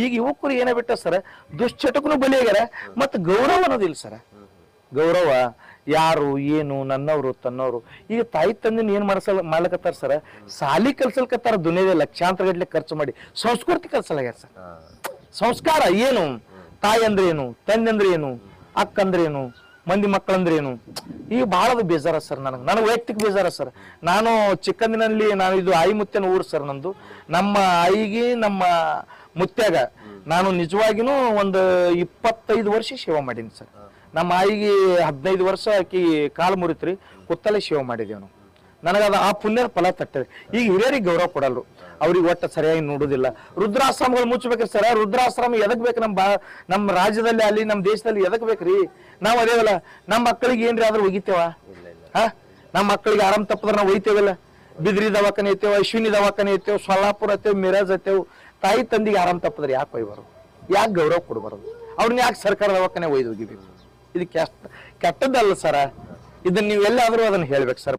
ಈಗ ಯುವಕರು ಏನೇ ಬಿಟ್ಟ ಸರ್ ದುಶ್ಚಟಕ್ಕೂ ಬಲಿಯಾಗ್ಯಾರ ಮತ್ತು ಗೌರವ ಅನ್ನೋದಿಲ್ಲ ಸರ್. ಗೌರವ ಯಾರು ಏನು ನನ್ನವರು ತನ್ನವರು. ಈಗ ತಾಯಿ ತಂದಿನ ಏನ್ ಮಾಡ್ಲಕತ್ತಾರ ಸರ್, ಸಾಲಿ ಕಲ್ಸಲ್ಕತ್ತಾರ ದುನಿಯಾದ ಲಕ್ಷಾಂತರ ಗಟ್ಲೆ ಖರ್ಚು ಮಾಡಿ ಸಂಸ್ಕೃತಿ ಕಲ್ಸಲಾಗ್ಯಾರ ಸರ್. ಸಂಸ್ಕಾರ ಏನು, ತಾಯಿ ಅಂದ್ರೆ ಏನು, ತಂದೆ ಅಂದ್ರೆ ಏನು, ಅಕ್ಕ ಅಂದ್ರೆ ಏನು, ಮಂದಿ ಮಕ್ಕಳಂದ್ರೆ ಏನು, ಈಗ ಬಹಳ ಬೇಜಾರ ಸರ್. ನನಗೆ ವೈಯಕ್ತಿಕ ಬೇಜಾರ ಸರ್. ನಾನು ಚಿಕ್ಕಂದಿನಲ್ಲಿ ನಾನು ಇದು ಆಯಿ ಮುತ್ಯನ ಊರು ಸರ್ ನಂದು. ನಮ್ಮ ಆಯಿಗೆ ನಮ್ಮ ಮುತ್ಯಾಗ ನಾನು ನಿಜವಾಗಿನೂ ಒಂದು 25 ವರ್ಷ ಸೇವೆ ಮಾಡೀನಿ ಸರ್. ನಮ್ಮ ಆಯಿಗೆ 15 ವರ್ಷ ಆಕಿ ಕಾಲು ಮುರಿತ್ರಿ, ಕುತ್ತಲೆ ಸೇವೆ ಮಾಡಿದೇವ್ ನಾವು. ನನಗದ ಆ ಪುಣ್ಯದ ಫಲ ತಟ್ಟದೆ. ಈಗ ಹಿರಿಯರಿಗೆ ಗೌರವ ಕೊಡಲ್ರು, ಅವ್ರಿಗೆ ಒಟ್ಟ ಸರಿಯಾಗಿ ನೋಡುದಿಲ್ಲ. ವೃದ್ಧಾಶ್ರಮಗಳು ಮುಚ್ಚಬೇಕ್ರಿ ಸರ್. ವೃದ್ಧಾಶ್ರಮ ಎದಕ್ ಬೇಕು ನಮ್ಮ ರಾಜ್ಯದಲ್ಲಿ ಅಲ್ಲಿ ನಮ್ಮ ದೇಶದಲ್ಲಿ ಎದಕ್ ಬೇಕ್ರಿ? ನಾವ್ ಅದೇವಲ್ಲ, ನಮ್ಮ ಮಕ್ಕಳಿಗೆ ಏನ್ರಿ ಆದ್ರೂ ಒಗಿತೇವ? ನಮ್ಮ ಮಕ್ಕಳಿಗೆ ಆರಾಮ್ ತಪ್ಪದ್ರ ನಾವು ಒಯ್ತೇವಲ್ಲ. ಬಿದ್ರಿ ದವಾಖಾನೆ ಐತೇವ, ಅಶ್ವಿನಿ ದವಾಖಾನೆ ಐತೇವ್, ಸೊಲ್ಲಾಪುರ ಐತೇವ್, ಮಿರಾಜ್ ಐತೇವ್. ತಾಯಿ ತಂದಿಗೆ ಆರಾಮ್ ತಪ್ಪದ್ರೆ ಯಾಕೆ ಒಯ್ಬಾರದು? ಯಾಕೆ ಗೌರವ ಕೊಡ್ಬಾರದು? ಅವ್ರನ್ನ ಯಾಕೆ ಸರ್ಕಾರ ದವಾಖಾನೆ ಒಯ್ದು ಹೋಗಿಬೇಕು? ಇದು ಕೆಟ್ಟದ್ದಲ್ಲ ಸರ. ಇದನ್ನ ನೀವೆಲ್ಲಾದ್ರೂ ಅದನ್ನ ಹೇಳ್ಬೇಕು ಸರ್.